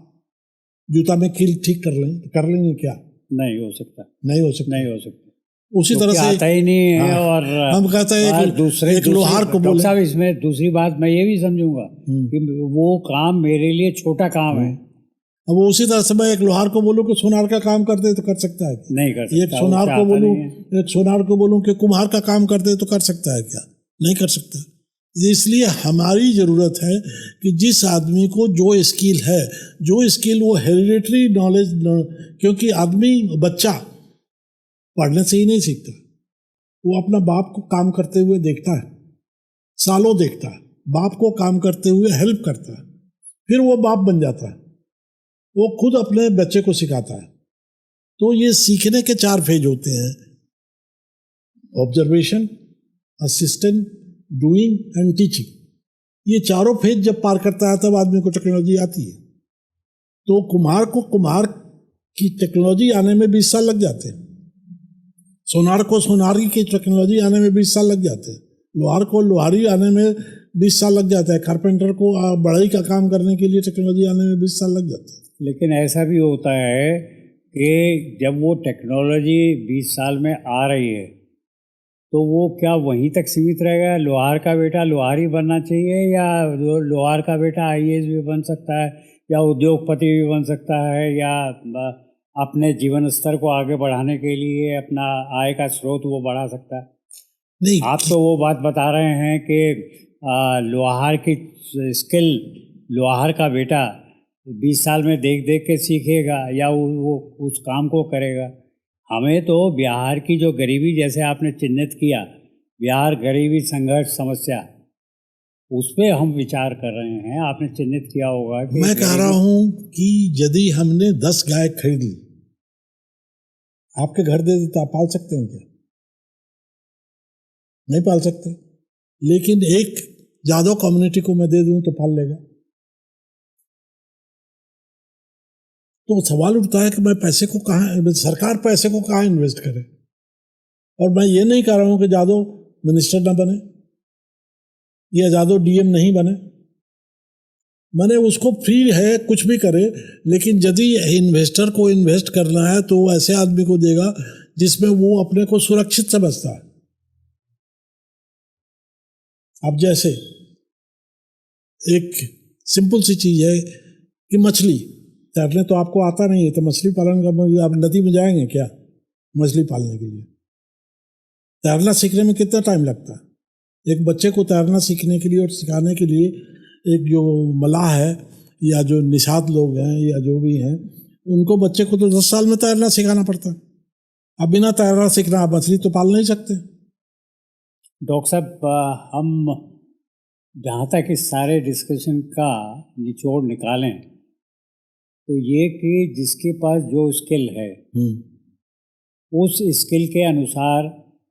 जूता में कील ठीक कर लें, तो कर लेंगे क्या? नहीं हो सकता, नहीं हो सकता, नहीं हो सकता। उसी तरह से आता ही नहीं है। हाँ, और हम कहते हैं एक लोहार को बोले। साहब, इसमें दूसरी बात मैं ये भी समझूंगा कि वो काम मेरे लिए छोटा काम है। अब उसी तरह से मैं एक लोहार को बोलूं कि सोनार का काम करते तो कर सकता है क्या? नहीं कर सकता। एक सोनार को बोलूं कि कुम्हार का काम करते तो कर सकता है क्या? नहीं कर सकता। इसलिए हमारी जरूरत है कि जिस आदमी को जो स्किल है, जो स्किल वो हेरिडेटरी नॉलेज, क्योंकि आदमी बच्चा पढ़ने से ही नहीं सीखता, वो अपना बाप को काम करते हुए देखता है, सालों देखता है, बाप को काम करते हुए हेल्प करता है, फिर वो बाप बन जाता है, वो खुद अपने बच्चे को सिखाता है। तो ये सीखने के 4 फेज होते हैं: observation, assistant, doing and teaching. ये चारों फेज जब पार करता है तब आदमी को टेक्नोलॉजी आती है। तो कुम्हार की टेक्नोलॉजी आने में 20 साल लग जाते हैं, सोनार को सोनारी की टेक्नोलॉजी आने में 20 साल लग जाते हैं, लोहार को लोहारी आने में 20 साल लग जाता है, कारपेंटर को बढ़ई का काम करने के लिए टेक्नोलॉजी आने में 20 साल लग जाते हैं। लेकिन ऐसा भी होता है कि जब वो टेक्नोलॉजी 20 साल में आ रही है तो वो क्या वहीं तक सीमित रहेगा? लोहार का बेटा लोहार ही बनना चाहिए, या लोहार का बेटा आईएएस भी बन सकता है, या उद्योगपति भी बन सकता है, या अपने जीवन स्तर को आगे बढ़ाने के लिए अपना आय का स्रोत वो बढ़ा सकता है? नहीं, आप तो वो बात बता रहे हैं कि लोहार की स्किल लोहार का बेटा 20 साल में देख देख के सीखेगा या वो उस काम को करेगा। हमें तो बिहार की जो गरीबी, जैसे आपने चिन्हित किया, बिहार गरीबी संघर्ष समस्या, उस पर हम विचार कर रहे हैं। आपने चिन्हित किया होगा कि मैं कह रहा हूं कि यदि हमने 10 गाय खरीद ली, आपके घर दे देते, आप पाल सकते हैं क्या? नहीं पाल सकते। लेकिन एक यादव कम्युनिटी को मैं दे दूं तो पाल लेगा। तो सवाल उठता है कि मैं पैसे को कहाँ, सरकार पैसे को कहाँ इन्वेस्ट करे? और मैं ये नहीं कह रहा हूं कि यादव मिनिस्टर ना बने या यादव डीएम नहीं बने, मैंने उसको फ्री है कुछ भी करे, लेकिन यदि इन्वेस्टर को इन्वेस्ट करना है तो ऐसे आदमी को देगा जिसमें वो अपने को सुरक्षित समझता है। अब जैसे एक सिंपल सी चीज है कि मछली तैरने तो आपको आता नहीं है, तो मछली पालन का आप नदी में जाएंगे क्या मछली पालने के लिए? तैरना सीखने में कितना टाइम लगता है? एक बच्चे को तैरना सीखने के लिए और सिखाने के लिए एक जो मलाह है या जो निषाद लोग हैं या जो भी हैं, उनको बच्चे को तो 10 साल में तैरना सिखाना पड़ता है। अब बिना तैरना सीखना आप मछली तो पाल नहीं सकते। डॉक्टर साहब, हम जहाँ तक इस सारे डिस्कशन का निचोड़ निकालें तो ये कि जिसके पास जो स्किल है उस स्किल के अनुसार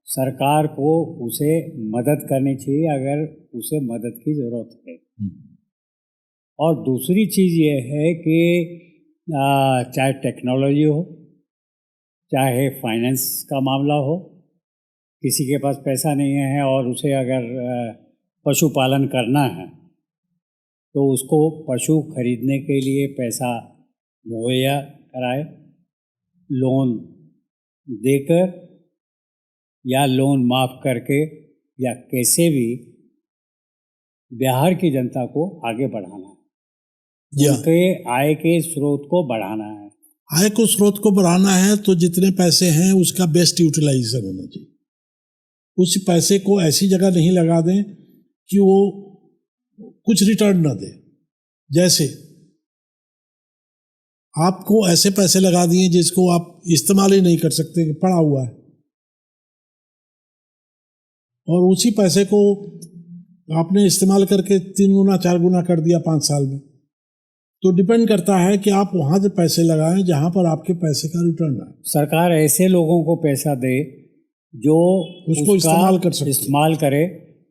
सरकार को उसे मदद करनी चाहिए अगर उसे मदद की ज़रूरत है। और दूसरी चीज़ ये है कि चाहे टेक्नोलॉजी हो, चाहे फाइनेंस का मामला हो, किसी के पास पैसा नहीं है और उसे अगर पशुपालन करना है तो उसको पशु खरीदने के लिए पैसा मुहैया कराए, लोन देकर या लोन माफ़ करके, या कैसे भी बिहार की जनता को आगे बढ़ाना है, उनके आय के स्रोत को बढ़ाना है। आय को स्रोत को बढ़ाना है तो जितने पैसे हैं उसका बेस्ट यूटिलाइजेशन होना चाहिए। उस पैसे को ऐसी जगह नहीं लगा दें कि वो कुछ रिटर्न ना दे। जैसे आपको ऐसे पैसे लगा दिए जिसको आप इस्तेमाल ही नहीं कर सकते, पड़ा हुआ है, और उसी पैसे को आपने इस्तेमाल करके 3 गुना 4 गुना कर दिया 5 साल में, तो डिपेंड करता है कि आप वहाँ से पैसे लगाएं जहाँ पर आपके पैसे का रिटर्न आए। सरकार ऐसे लोगों को पैसा दे जो उसको उसका इस्तेमाल कर सकते हैं। इस्तेमाल करे,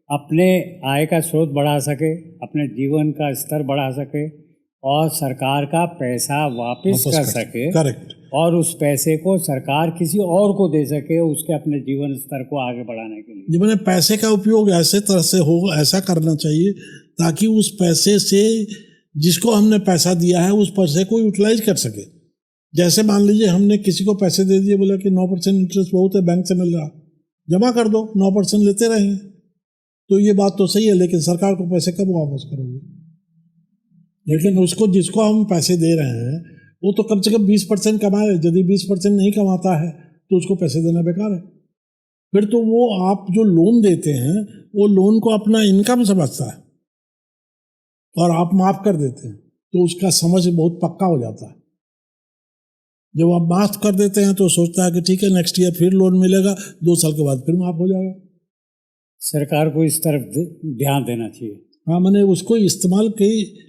अपने आय का स्रोत बढ़ा सके, अपने जीवन का स्तर बढ़ा सके और सरकार का पैसा वापस कर सके। करेक्ट। और उस पैसे को सरकार किसी और को दे सके उसके अपने जीवन स्तर को आगे बढ़ाने के लिए। जी, मैंने पैसे का उपयोग ऐसे तरह से हो, ऐसा करना चाहिए ताकि उस पैसे से जिसको हमने पैसा दिया है उस पैसे को यूटिलाइज कर सके। जैसे मान लीजिए हमने किसी को पैसे दे दिए, बोला कि 9% इंटरेस्ट बहुत है, बैंक से मिल रहा, जमा कर दो, 9% लेते रहेंगे। तो ये बात तो सही है, लेकिन सरकार को पैसे कब वापस करोगे? लेकिन उसको जिसको हम पैसे दे रहे हैं वो तो कम से कम 20% कमाए। यदि 20% नहीं कमाता है तो उसको पैसे देना बेकार है। फिर तो वो आप जो लोन देते हैं वो लोन को अपना इनकम समझता है और आप माफ कर देते हैं, तो उसका समझ बहुत पक्का हो जाता है। जब आप माफ कर देते हैं तो सोचता है कि ठीक है नेक्स्ट ईयर फिर लोन मिलेगा, 2 साल के बाद फिर माफ हो जाएगा। सरकार को इस तरफ ध्यान देना चाहिए। हाँ, मैंने उसको इस्तेमाल की,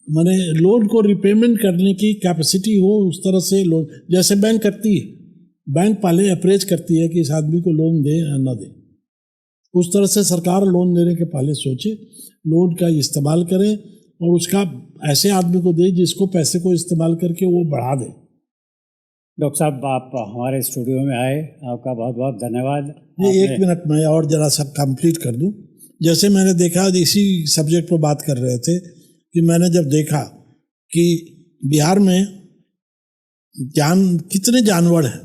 मैंने लोन को रिपेमेंट करने की कैपेसिटी हो उस तरह से लोन, जैसे बैंक करती है, बैंक पहले अप्रेज करती है कि इस आदमी को लोन दे या ना दे, उस तरह से सरकार लोन देने के पहले सोचे, लोन का इस्तेमाल करे और उसका ऐसे आदमी को दे जिसको पैसे को इस्तेमाल करके वो बढ़ा दे। डॉक्टर साहब, आप हमारे स्टूडियो में आए, आपका बहुत बहुत धन्यवाद। ये 1 मिनट में और जरा सा कंप्लीट कर दूं। जैसे मैंने देखा, इसी सब्जेक्ट पर बात कर रहे थे कि मैंने जब देखा कि बिहार में कितने जानवर हैं,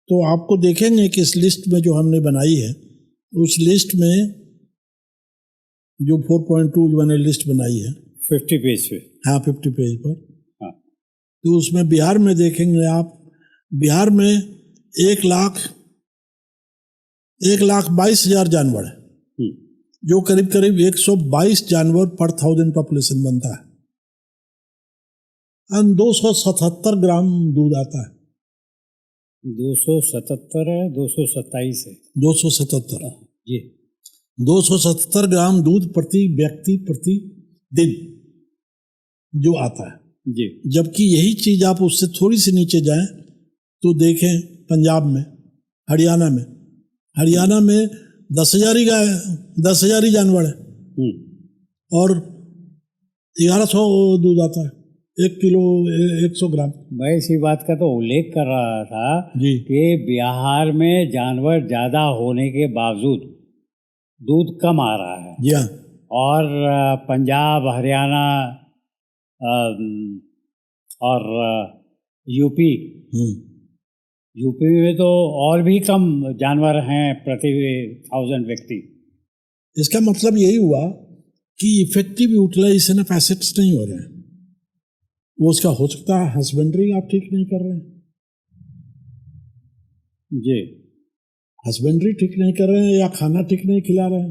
तो आपको देखेंगे कि इस लिस्ट में जो हमने बनाई है, उस लिस्ट में जो 4.2 जो मैंने लिस्ट बनाई है 50 पेज पे, हाँ 50 पेज पर, हाँ, तो उसमें बिहार में देखेंगे आप, बिहार में 1,22,000 जानवर है, जो करीब करीब 122 जानवर पर 1000 पॉपुलेशन बनता है और 277 ग्राम दूध आता है। 277 है, 227 है, 277 जी, 277 ग्राम दूध प्रति व्यक्ति प्रति दिन जो आता है जी। जबकि यही चीज आप उससे थोड़ी सी नीचे जाएं तो देखें पंजाब में, हरियाणा में 10,000 ही गाय, 10,000 ही जानवर है और 1100 दूध आता है, 1 किलो 100 ग्राम। मैं इसी बात का तो उल्लेख कर रहा था जी कि बिहार में जानवर ज़्यादा होने के बावजूद दूध कम आ रहा है। जी हाँ। और पंजाब, हरियाणा और यूपी में तो और भी कम जानवर हैं प्रति 1000 व्यक्ति। इसका मतलब यही हुआ कि इफेक्टिव यूटिलाइजेशन ऑफ एसेट्स नहीं हो रहे हैं। वो उसका हो सकता है हस्बेंड्री आप ठीक नहीं कर रहे हैं, जी, हस्बेंड्री ठीक नहीं कर रहे हैं या खाना ठीक नहीं खिला रहे हैं।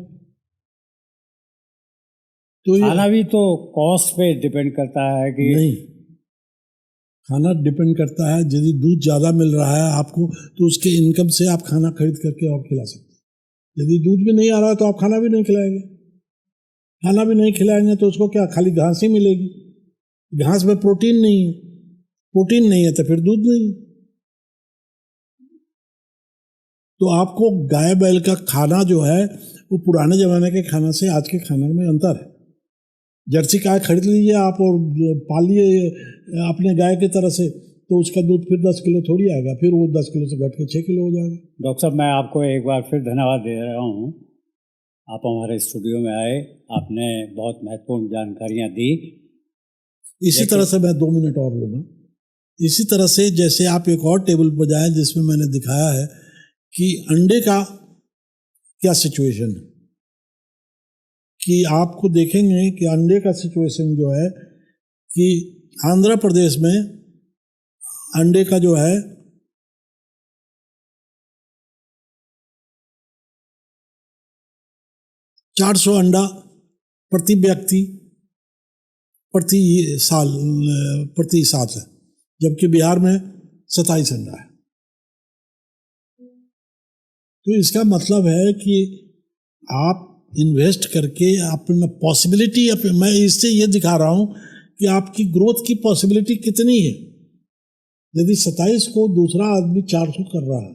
तो खाना भी तो कॉस्ट पे डिपेंड करता है कि नहीं, खाना डिपेंड करता है, यदि दूध ज़्यादा मिल रहा है आपको तो उसके इनकम से आप खाना खरीद करके और खिला सकते हैं। यदि दूध भी नहीं आ रहा है तो आप खाना भी नहीं खिलाएंगे, खाना भी नहीं खिलाएंगे तो उसको क्या खाली घास ही मिलेगी, घास में प्रोटीन नहीं है, प्रोटीन नहीं है तो फिर दूध नहीं है। तो आपको गाय बैल का खाना जो है वो पुराने ज़माने के खाना से आज के खाने में अंतर है। जर्सी गाय खरीद लीजिए आप और पालिए अपने गाय की तरह से, तो उसका दूध फिर 10 किलो थोड़ी आएगा, फिर वो 10 किलो से घट के 6 किलो हो जाएगा। डॉक्टर साहब, मैं आपको एक बार फिर धन्यवाद दे रहा हूँ। आप हमारे स्टूडियो में आए, आपने बहुत महत्वपूर्ण जानकारियाँ दी। इसी तरह से मैं 2 मिनट और लूँगा। इसी तरह से जैसे आप एक और टेबल पर जाएं जिसमें मैंने दिखाया है कि अंडे का क्या सिचुएशन है, कि आपको देखेंगे कि अंडे का सिचुएशन जो है कि आंध्र प्रदेश में अंडे का जो है 400 अंडा प्रति व्यक्ति प्रति साल है, जबकि बिहार में 27 अंडा है। तो इसका मतलब है कि आप इन्वेस्ट करके अपना पॉसिबिलिटी, मैं इससे ये दिखा रहा हूँ कि आपकी ग्रोथ की पॉसिबिलिटी कितनी है। यदि 27 को दूसरा आदमी 400 कर रहा है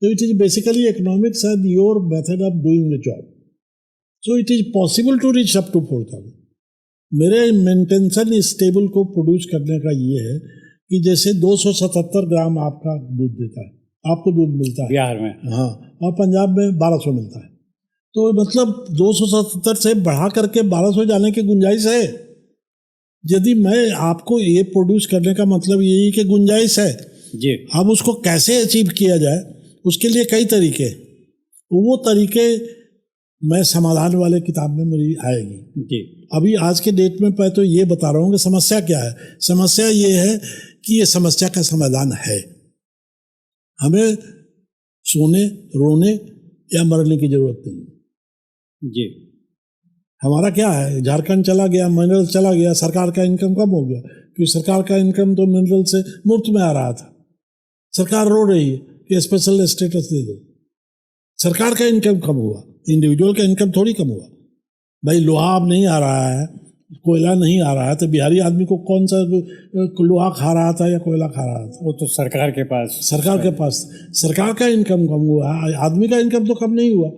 तो it is basically economics and your method of doing the job, so it is possible to reach up to 4000। मेरे मेंटेंशन इस टेबल को प्रोड्यूस करने का ये है कि जैसे 277 ग्राम आपका दूध देता है, आपको दूध मिलता है बिहार में, हाँ, और पंजाब में 1200 मिलता है, तो मतलब 277 से बढ़ा करके 1200 जाने की गुंजाइश है। यदि मैं आपको ये प्रोड्यूस करने का मतलब यही कि गुंजाइश है जी। अब उसको कैसे अचीव किया जाए, उसके लिए कई तरीके, वो तरीके मैं समाधान वाले किताब में मेरी आएगी जी। अभी आज के डेट में मैं तो ये बता रहा हूँ कि समस्या क्या है। समस्या ये है कि ये समस्या का समाधान है, हमें सोने रोने या मरने की जरूरत नहीं जी। हमारा क्या है, झारखंड चला गया, मिनरल चला गया, सरकार का इनकम कम हो गया, क्योंकि सरकार का इनकम तो मिनरल से मुफ्त में आ रहा था। सरकार रो रही है कि स्पेशल स्टेटस दे दो, सरकार का इनकम कम हुआ, इंडिविजुअल का इनकम थोड़ी कम हुआ। भाई लोहा अब नहीं आ रहा है, कोयला नहीं आ रहा है, तो बिहारी आदमी को कौन सा लोहा खा रहा था या कोयला खा रहा था? वो तो सरकार के पास, सरकार का इनकम कम हुआ, आदमी का इनकम तो कम नहीं हुआ।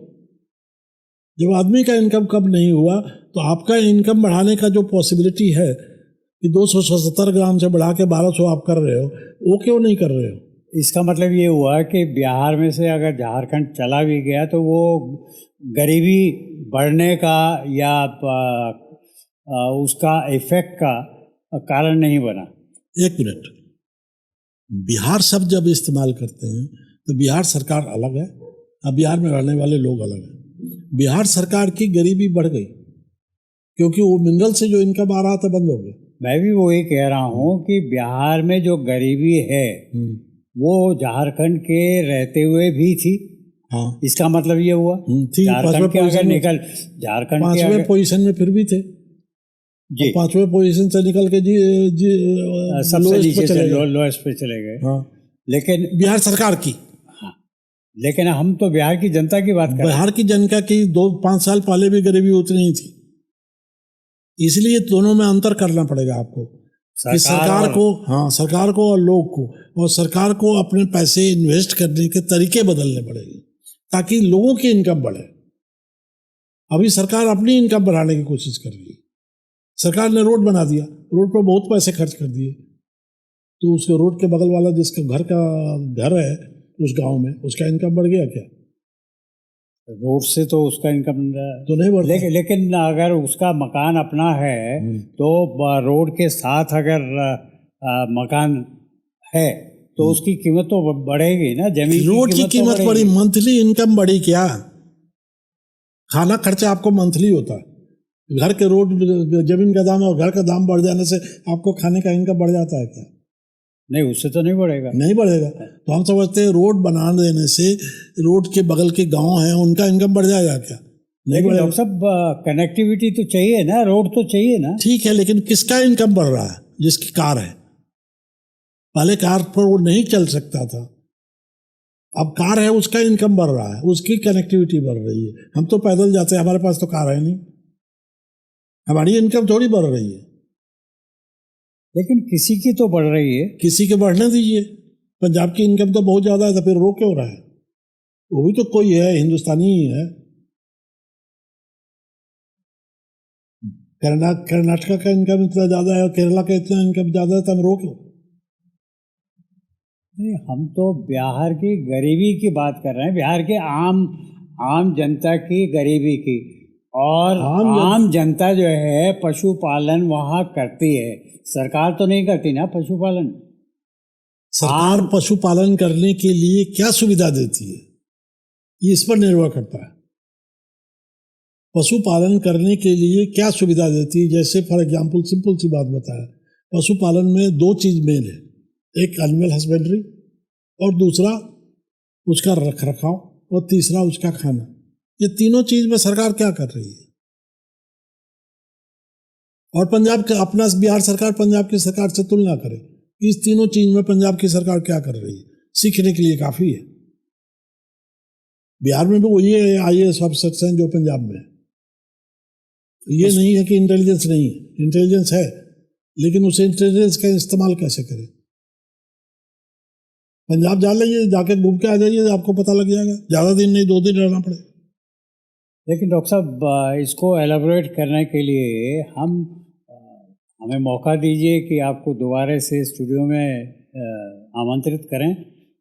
जब आदमी का इनकम कम नहीं हुआ तो आपका इनकम बढ़ाने का जो पॉसिबिलिटी है कि 277 ग्राम से बढ़ा के 1200 आप कर रहे हो, वो क्यों नहीं कर रहे हो? इसका मतलब ये हुआ कि बिहार में से अगर झारखंड चला भी गया तो वो गरीबी बढ़ने का या उसका इफेक्ट का कारण नहीं बना। एक मिनट, बिहार शब्द जब इस्तेमाल करते हैं तो बिहार सरकार अलग है और बिहार में रहने वाले लोग अलग हैं। बिहार सरकार की गरीबी बढ़ गई क्योंकि वो मिनरल से जो इनकम आ रहा था बंद हो गया। मैं भी वही कह रहा हूँ कि बिहार में जो गरीबी है वो झारखंड के रहते हुए भी थी। हाँ, इसका मतलब ये हुआ झारखंड के अगर निकल झारखंड के 5वें पोजीशन में फिर भी थे जी, 5वें पोजीशन से निकल के सबसे नीचे से लोएस्ट पे चले गए। हाँ, लेकिन बिहार सरकार की, हाँ, लेकिन हम तो बिहार की जनता की बात कर रहे हैं। बिहार की जनता की 2-5 साल पहले भी गरीबी उतनी ही थी, इसलिए दोनों में अंतर करना पड़ेगा आपको कि सरकार को, हाँ, सरकार को और लोग को, और सरकार को अपने पैसे इन्वेस्ट करने के तरीके बदलने पड़ेंगे ताकि लोगों की इनकम बढ़े। अभी सरकार अपनी इनकम बढ़ाने की कोशिश कर रही है। सरकार ने रोड बना दिया, रोड पर बहुत पैसे खर्च कर दिए, तो उसके रोड के बगल वाला जिसका घर है उस गांव में, उसका इनकम बढ़ गया क्या? रोड से तो उसका इनकम तो नहीं बढ़ता। लेकिन अगर उसका मकान अपना है तो रोड के साथ अगर मकान है तो उसकी कीमत तो बढ़ेगी ना, जमीन रोड की कीमत बढ़ी, मंथली इनकम बढ़ी क्या? खाना खर्चा आपको मंथली होता है, घर के रोड जमीन का दाम और घर का दाम बढ़ जाने से आपको खाने का इनकम बढ़ जाता है क्या? नहीं, उससे तो नहीं बढ़ेगा। नहीं बढ़ेगा। तो हम समझते हैं रोड बना देने से रोड के बगल के गांव हैं उनका इनकम बढ़ जाएगा क्या? नहीं बढ़ेगा। सब कनेक्टिविटी तो चाहिए ना, रोड तो चाहिए ना। ठीक है, लेकिन किसका इनकम बढ़ रहा है? जिसकी कार है। पहले कार पर वो नहीं चल सकता था, अब कार है, उसका इनकम बढ़ रहा है, उसकी कनेक्टिविटी बढ़ रही है। हम तो पैदल जाते हैं, हमारे पास तो कार है नहीं, हमारी इनकम थोड़ी बढ़ रही है। लेकिन किसी की तो बढ़ रही है, किसी के बढ़ने दीजिए। पंजाब की इनकम तो बहुत ज्यादा है, तो फिर रो क्यों रहा है? वो भी तो कोई है, हिंदुस्तानी ही है। कर्नाटका का इनकम इतना ज्यादा है और केरला का इतना इनकम ज्यादा है, तो हम रो क्यों? नहीं, हम तो बिहार की गरीबी की बात कर रहे हैं, बिहार के आम जनता की गरीबी की। और आम जनता जो है पशुपालन वहाँ करती है, सरकार तो नहीं करती ना पशुपालन। सरकार पशुपालन करने के लिए क्या सुविधा देती है ये इस पर निर्भर करता है। पशुपालन करने के लिए क्या सुविधा देती है, जैसे फॉर एग्जांपल सिंपल सी बात बताया, पशुपालन में 2 चीज मेन है, एक एनिमल हस्बेंड्री और दूसरा उसका रखरखाव और तीसरा उसका खाना। ये तीनों चीज में सरकार क्या कर रही है? और पंजाब का अपना बिहार सरकार पंजाब की सरकार से तुलना करे, इस तीनों चीज में पंजाब की सरकार क्या कर रही है, सीखने के लिए काफी है। बिहार में भी वही IAS ऑफिसर्स हैं जो पंजाब में है। ये नहीं है कि इंटेलिजेंस नहीं है, इंटेलिजेंस है, लेकिन उस इंटेलिजेंस का इस्तेमाल कैसे करें। पंजाब जा लीजिए, जाके घूम के आ जाइए, आपको पता लग जाएगा। ज़्यादा दिन नहीं, 2 दिन रहना पड़ेगा। लेकिन डॉक्टर साहब, इसको एलाबोरेट करने के लिए हमें मौका दीजिए कि आपको दोबारा से स्टूडियो में आमंत्रित करें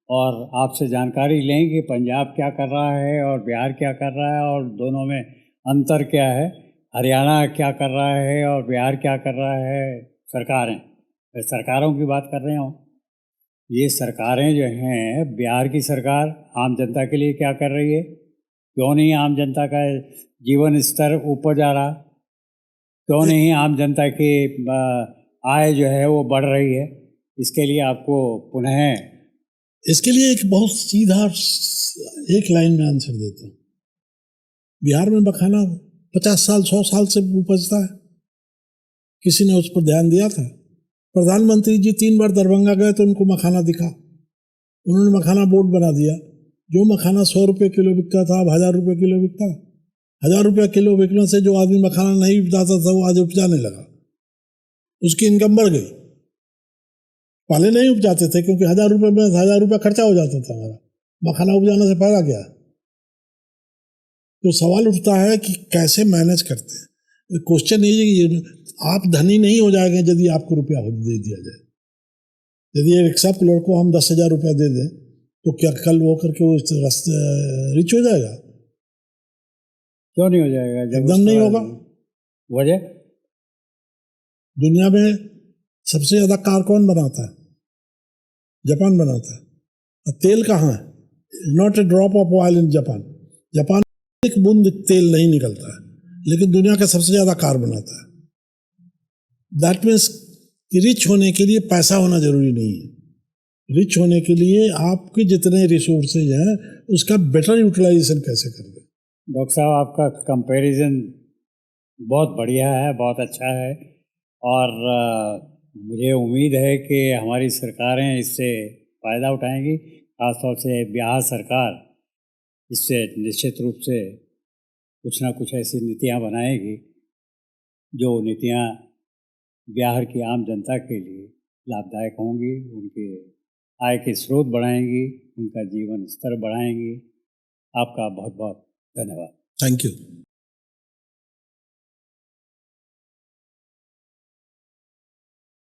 और आपसे जानकारी लें कि पंजाब क्या कर रहा है और बिहार क्या कर रहा है और दोनों में अंतर क्या है, हरियाणा क्या कर रहा है और बिहार क्या कर रहा है। सरकारें, मैं सरकारों की बात कर रहे हूँ। ये सरकारें जो हैं, बिहार की सरकार आम जनता के लिए क्या कर रही है, क्यों नहीं आम जनता का जीवन स्तर ऊपर जा रहा, क्यों नहीं आम जनता की आय जो है वो बढ़ रही है। इसके लिए आपको पुनः इसके लिए एक बहुत सीधा एक लाइन में आंसर देता हूँ। बिहार में मखाना 50 साल 100 साल से उपजता है, किसी ने उस पर ध्यान दिया था? प्रधानमंत्री जी 3 बार दरभंगा गए तो उनको मखाना दिखा, उन्होंने मखाना बोर्ड बना दिया। जो मखाना 100 रुपये किलो बिकता था, अब 1000 रुपये किलो बिकता है। 1000 रुपये किलो बिकने से जो आदमी मखाना नहीं उपजाता था वो आज उपजाने लगा, उसकी इनकम बढ़ गई। पहले नहीं उपजाते थे क्योंकि 1000 रुपये में 1000 रुपये खर्चा हो जाता था हमारा, मखाना उपजाने से फायदा क्या। तो सवाल उठता है कि कैसे मैनेज करते हैं। क्वेश्चन ये आप धनी नहीं हो जाएंगे यदि आपको रुपया दे दिया जाए। यदि एक रिक्शा क्लर्क को हम 10,000 रुपया दे दें तो क्या कल वो करके वो रिच हो जाएगा? क्यों नहीं हो जाएगा? जब एकदम नहीं होगा। वजह दुनिया में सबसे ज्यादा कार कौन बनाता है? जापान बनाता है। और तेल कहाँ है? Not a drop of oil in Japan. Japan में एक बूंद तेल नहीं निकलता है, लेकिन दुनिया का सबसे ज्यादा कार बनाता है। दैट मीन्स रिच होने के लिए पैसा होना जरूरी नहीं है। रिच होने के लिए आपके जितने रिसोर्सेज हैं उसका बेटर यूटिलाइजेशन कैसे कर दें। डॉक्टर साहब, आपका कंपैरिजन बहुत बढ़िया है, बहुत अच्छा है और मुझे उम्मीद है कि हमारी सरकारें इससे फ़ायदा उठाएंगी। खासतौर से बिहार सरकार इससे निश्चित रूप से कुछ ना कुछ ऐसी नीतियाँ बनाएगी जो नीतियाँ बिहार की आम जनता के लिए लाभदायक होंगी, उनके आय के स्रोत बढ़ाएंगी, उनका जीवन स्तर बढ़ाएंगी। आपका बहुत बहुत धन्यवाद। Thank you.